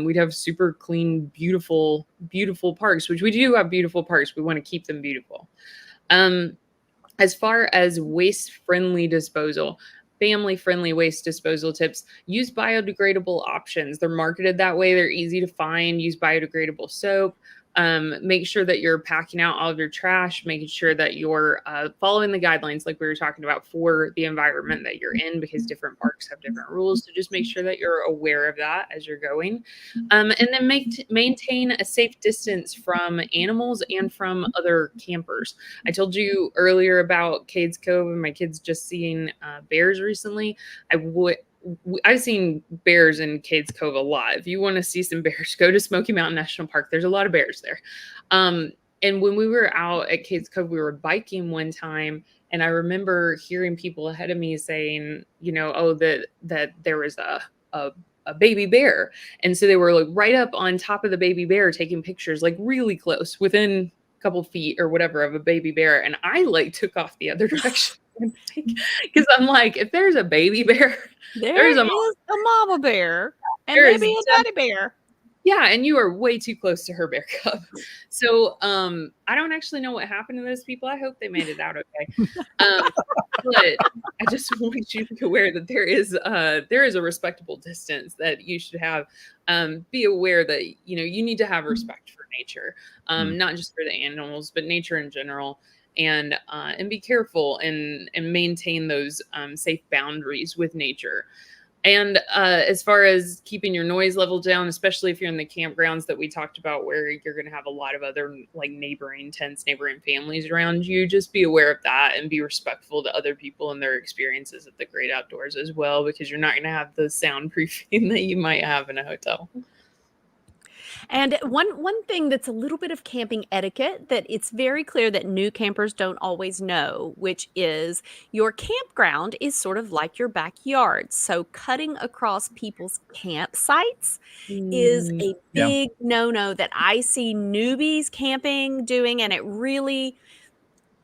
we'd have super clean, beautiful parks, which we do have beautiful parks. We want to keep them beautiful. As far as waste-friendly disposal, family-friendly waste disposal tips, use biodegradable options. They're marketed that way. They're easy to find. Use biodegradable soap. Make sure that you're packing out all of your trash, making sure that you're following the guidelines like we were talking about for the environment that you're in, because different parks have different rules. So just make sure that you're aware of that as you're going. And then maintain a safe distance from animals and from other campers. I told you earlier about Cades Cove and my kids just seeing bears recently. I've seen bears in Cades Cove a lot. If you want to see some bears, go to Smoky Mountain National Park. There's a lot of bears there. And when we were out at Cades Cove, we were biking one time, and I remember hearing people ahead of me saying, that there was a baby bear. And so they were like right up on top of the baby bear taking pictures, like really close, within a couple feet or whatever of a baby bear. And I like took off the other direction. Because I'm like, if there's a baby bear, There is a mama bear and maybe a daddy bear. Yeah, and you are way too close to her bear cub. So I don't actually know what happened to those people. I hope they made it out okay. But I just want you to be aware that there is a respectable distance that you should have. Be aware that you need to have respect for nature, not just for the animals, but nature in general. And be careful and maintain those safe boundaries with nature. And as far as keeping your noise level down, especially if you're in the campgrounds that we talked about, where you're going to have a lot of other like neighboring tents, neighboring families around you, just be aware of that and be respectful to other people and their experiences at the great outdoors as well, because you're not going to have the soundproofing that you might have in a hotel. And one thing that's a little bit of camping etiquette that it's very clear that new campers don't always know, which is your campground is sort of like your backyard. So cutting across people's campsites is a big no-no that I see newbies camping doing, and it really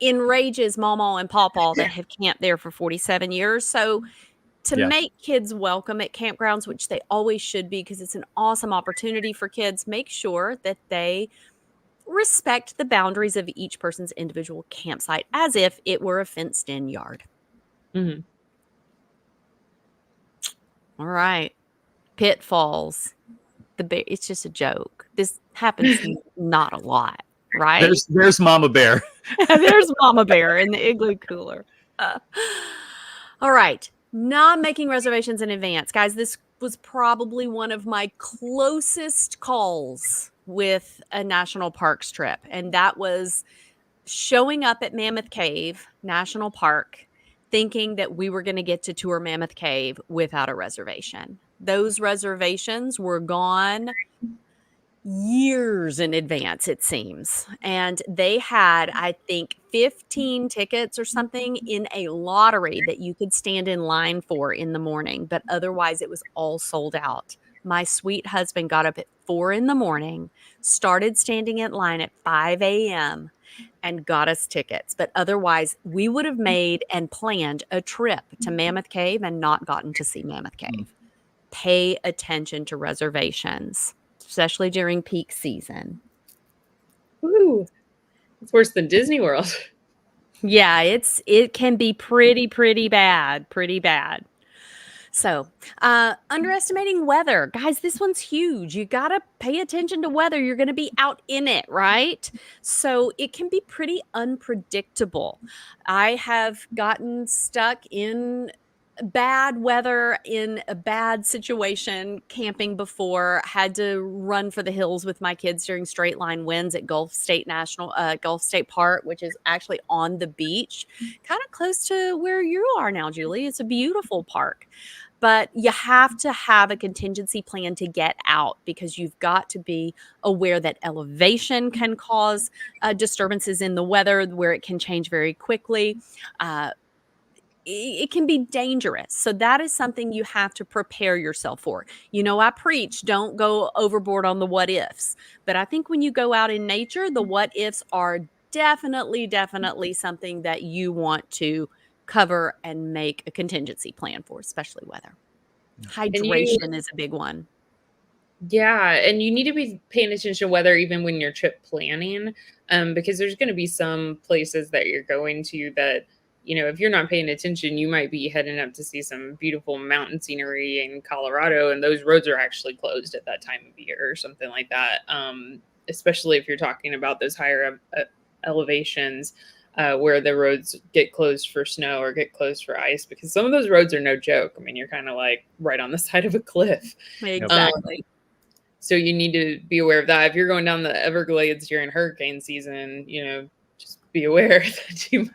enrages Mama and Pawpaw that have camped there for 47 years. So to make kids welcome at campgrounds, which they always should be because it's an awesome opportunity for kids, make sure that they respect the boundaries of each person's individual campsite as if it were a fenced-in yard. Mhm. All right. Pitfalls. It's just a joke. This happens not a lot, right? There's Mama Bear. There's Mama Bear in the igloo cooler. All right. Not making reservations in advance. Guys, this was probably one of my closest calls with a national parks trip. And that was showing up at Mammoth Cave National Park thinking that we were going to get to tour Mammoth Cave without a reservation. Those reservations were gone years in advance, it seems. And they had, I think, 15 tickets or something in a lottery that you could stand in line for in the morning, but otherwise it was all sold out. My sweet husband got up at 4 in the morning, started standing in line at 5 a.m., and got us tickets. But otherwise, we would have made and planned a trip to Mammoth Cave and not gotten to see Mammoth Cave. Pay attention to reservations, especially during peak season. Ooh, it's worse than Disney World. Yeah, it can be pretty bad, pretty bad. So, underestimating weather. Guys, this one's huge. You got to pay attention to weather. You're going to be out in it, right? So, it can be pretty unpredictable. I have gotten stuck in bad weather in a bad situation camping before, had to run for the hills with my kids during straight line winds at Gulf State Park, which is actually on the beach, kind of close to where you are now, Julie. It's a beautiful park. But you have to have a contingency plan to get out because you've got to be aware that elevation can cause disturbances in the weather where it can change very quickly. It can be dangerous. So that is something you have to prepare yourself for. You know, I preach, don't go overboard on the what ifs. But I think when you go out in nature, the what ifs are definitely something that you want to cover and make a contingency plan for, especially weather. And you, Hydration is a big one. yeah, and you need to be paying attention to weather even when you're trip planning, because there's going to be some places that you're going to that, you know, if you're not paying attention, you might be heading up to see some beautiful mountain scenery in Colorado, and those roads are actually closed at that time of year or something like that. Especially if you're talking about those higher elevations. Where the roads get closed for snow or get closed for ice, because some of those roads are no joke. I mean, you're kind of like right on the side of a cliff. Exactly. So you need to be aware of that. If you're going down the Everglades during hurricane season, you know, just be aware that you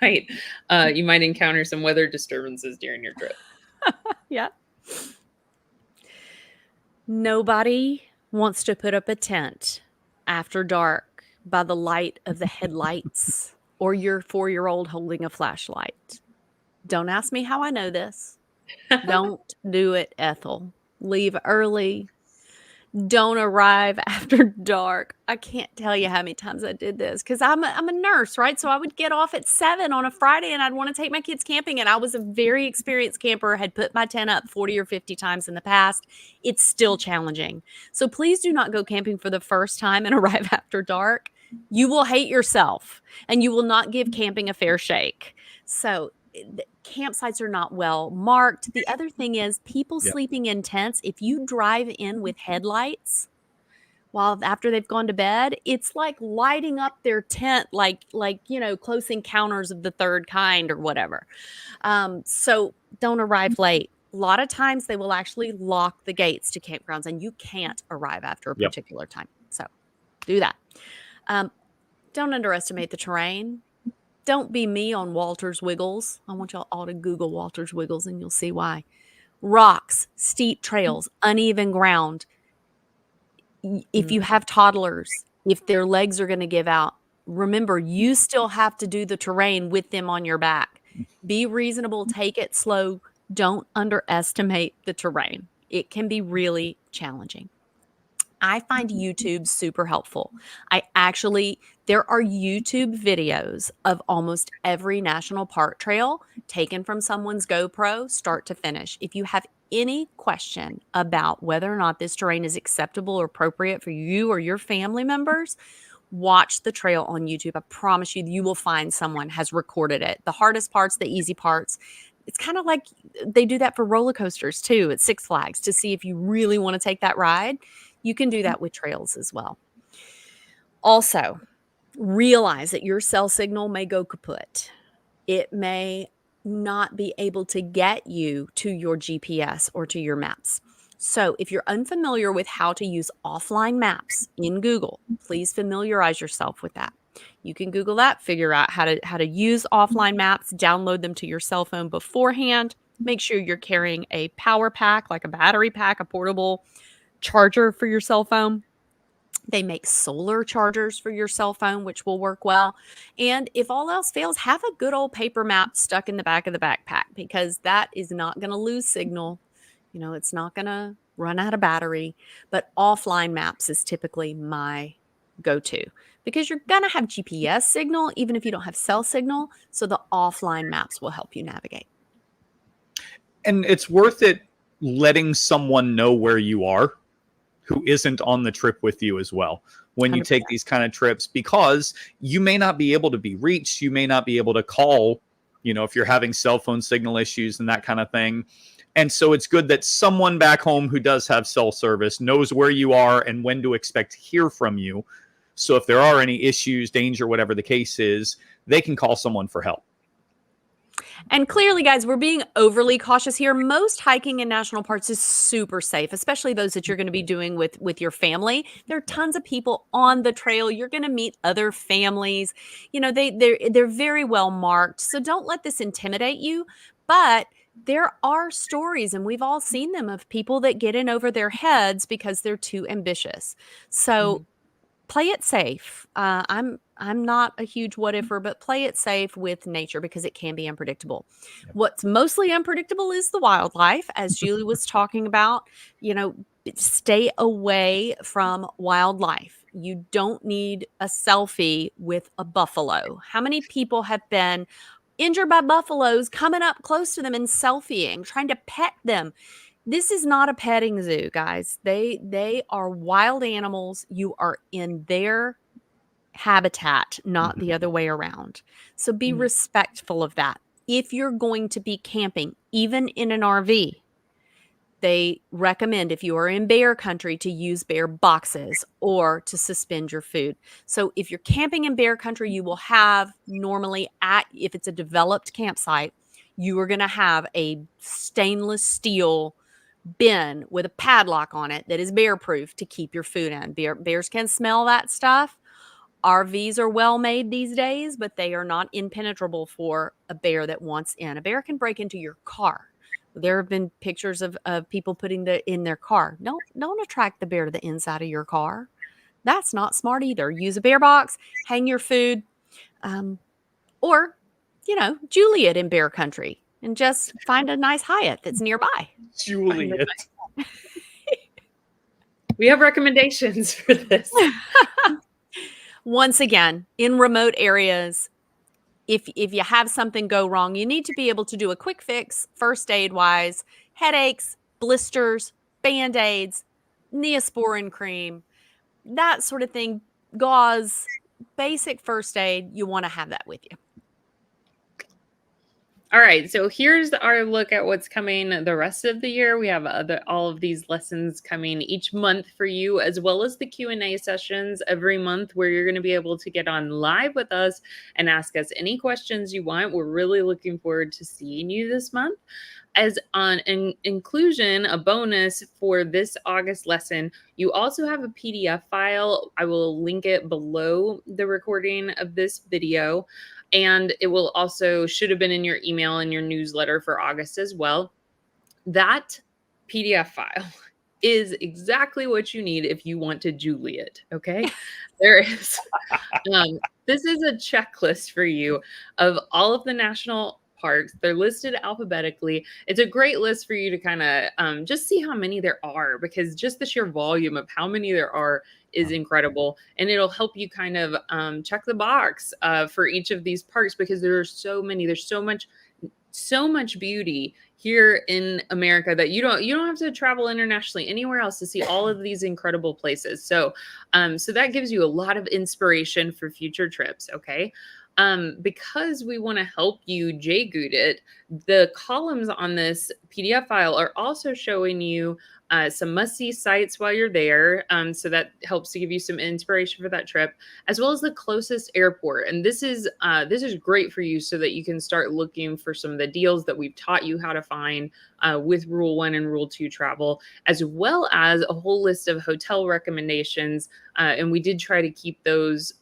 might encounter some weather disturbances during your trip. Yeah. Nobody wants to put up a tent after dark by the light of the headlights or your 4-year-old holding a flashlight. Don't ask me how I know this. Don't do it, Ethel. Leave early. Don't arrive after dark. I can't tell you how many times I did this because I'm a nurse, right? So I would get off at 7 on a Friday and I'd want to take my kids camping. And I was a very experienced camper, had put my tent up 40 or 50 times in the past. It's still challenging. So please do not go camping for the first time and arrive after dark. You will hate yourself and you will not give camping a fair shake. So campsites are not well marked. The other thing is people sleeping in tents. If you drive in with headlights while after they've gone to bed, it's like lighting up their tent like you know, Close Encounters of the Third Kind or whatever. So don't arrive late. A lot of times they will actually lock the gates to campgrounds and you can't arrive after a particular time. So do that. Don't underestimate the terrain. Don't be me on Walter's Wiggles. I want y'all all to Google Walter's Wiggles and you'll see why. Rocks, steep trails, uneven ground. If you have toddlers, if their legs are going to give out, remember, you still have to do the terrain with them on your back. Be reasonable, take it slow. Don't underestimate the terrain. It can be really challenging. I find YouTube super helpful. There are YouTube videos of almost every national park trail taken from someone's GoPro, start to finish. If you have any question about whether or not this terrain is acceptable or appropriate for you or your family members, watch the trail on YouTube. I promise you, you will find someone has recorded it. The hardest parts, the easy parts. It's kind of like they do that for roller coasters too at Six Flags to see if you really want to take that ride. You can do that with trails as well. Also, realize that your cell signal may go kaput. It may not be able to get you to your GPS or to your maps. So if you're unfamiliar with how to use offline maps in Google, please familiarize yourself with that. You can Google that, figure out how to use offline maps, download them to your cell phone beforehand. Make sure you're carrying a power pack, like a battery pack, a portable charger for your cell phone. They make solar chargers for your cell phone, which will work well. And if all else fails, have a good old paper map stuck in the back of the backpack, because that is not going to lose signal. You know, it's not going to run out of battery. But offline maps is typically my go-to, because you're going to have GPS signal even if you don't have cell signal. So the offline maps will help you navigate. And it's worth it letting someone know where you are who isn't on the trip with you as well when you 100%. take these kind of trips, because you may not be able to be reached. You may not be able to call, you know, if you're having cell phone signal issues and that kind of thing. And so it's good that someone back home who does have cell service knows where you are and when to expect to hear from you. So if there are any issues, danger, whatever the case is, they can call someone for help. And clearly, guys, we're being overly cautious here. Most hiking in national parks is super safe, especially those that you're going to be doing with your family. There are tons of people on the trail. You're going to meet other families. You know, they're very well marked. So don't let this intimidate you. But there are stories, and we've all seen them, of people that get in over their heads because they're too ambitious. So play it safe. I'm not a huge what ifer, but play it safe with nature, because it can be unpredictable. Yep. What's mostly unpredictable is the wildlife, as Julie was talking about. You know, stay away from wildlife. You don't need a selfie with a buffalo. How many people have been injured by buffaloes coming up close to them and selfieing, trying to pet them? This is not a petting zoo, guys. They are wild animals. You are in their habitat, not the other way around. So be respectful of that. If you're going to be camping, even in an RV, they recommend, if you are in bear country, to use bear boxes or to suspend your food. So if you're camping in bear country, you will have normally, if it's a developed campsite, you are going to have a stainless steel bin with a padlock on it that is bear proof to keep your food in. Bears can smell that stuff. RVs are well made these days, but they are not impenetrable for a bear that wants in. A bear can break into your car. There have been pictures of people putting in their car. Don't attract the bear to the inside of your car. That's not smart either. Use a bear box, hang your food, or, you know, Juliet in bear country, and just find a nice Hyatt that's nearby. Juliet. We have recommendations for this. Once again, in remote areas, if you have something go wrong, you need to be able to do a quick fix, first aid wise, headaches, blisters, Band-Aids, Neosporin cream, that sort of thing, gauze, basic first aid. You want to have that with you. All right, so here's our look at what's coming the rest of the year. We have all of these lessons coming each month for you, as well as the Q&A sessions every month, where you're going to be able to get on live with us and ask us any questions you want. We're really looking forward to seeing you this month. As on an inclusion, a bonus for this August lesson, you also have a PDF file. I will link it below the recording of this video. And it will also should have been in your email and your newsletter for August as well. That PDF file is exactly what you need if you want to Juliet. Okay. There is, this is a checklist for you of all of the national parks. They're listed alphabetically. It's a great list for you to kind of just see how many there are, because just the sheer volume of how many there are is incredible. And it'll help you kind of check the box for each of these parks, because there are so many. There's so much so much beauty here in America that you don't have to travel internationally anywhere else to see all of these incredible places. So so that gives you a lot of inspiration for future trips, okay? Because we want to help you JGOOT it, the columns on this PDF file are also showing you some must-see sites while you're there. So that helps to give you some inspiration for that trip, as well as the closest airport. And this is great for you so that you can start looking for some of the deals that we've taught you how to find with Rule 1 and Rule 2 travel, as well as a whole list of hotel recommendations. And we did try to keep those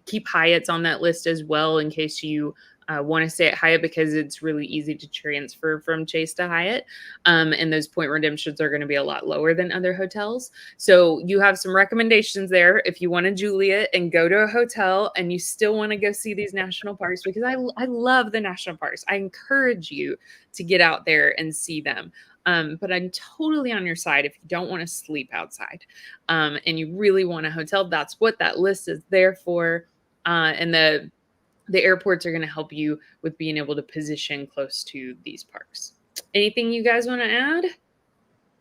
keep Hyatt's on that list as well in case you want to stay at Hyatt, because it's really easy to transfer from Chase to Hyatt. And those point redemptions are going to be a lot lower than other hotels. So you have some recommendations there if you want to Juliet and go to a hotel and you still want to go see these national parks, because I love the national parks. I encourage you to get out there and see them. But I'm totally on your side if you don't want to sleep outside and you really want a hotel. That's what that list is there for. And the airports are going to help you with being able to position close to these parks. Anything you guys want to add?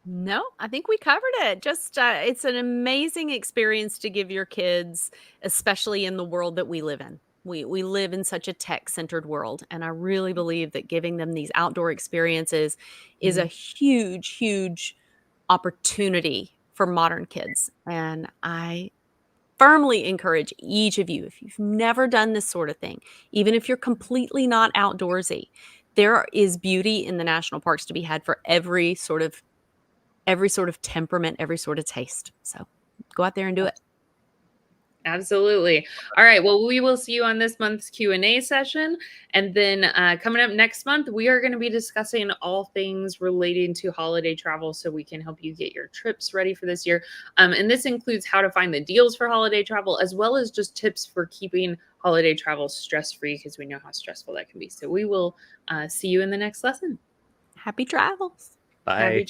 No, I think we covered it. Just it's an amazing experience to give your kids, especially in the world that we live in. We live in such a tech-centered world, and I really believe that giving them these outdoor experiences is a huge, huge opportunity for modern kids. And I firmly encourage each of you, if you've never done this sort of thing, even if you're completely not outdoorsy, there is beauty in the national parks to be had for every sort of temperament, every sort of taste. So go out there and do it. Absolutely. All right. Well, we will see you on this month's Q&A session. And then coming up next month, we are going to be discussing all things relating to holiday travel so we can help you get your trips ready for this year. And this includes how to find the deals for holiday travel, as well as just tips for keeping holiday travel stress-free, because we know how stressful that can be. So we will see you in the next lesson. Happy travels. Bye. Happy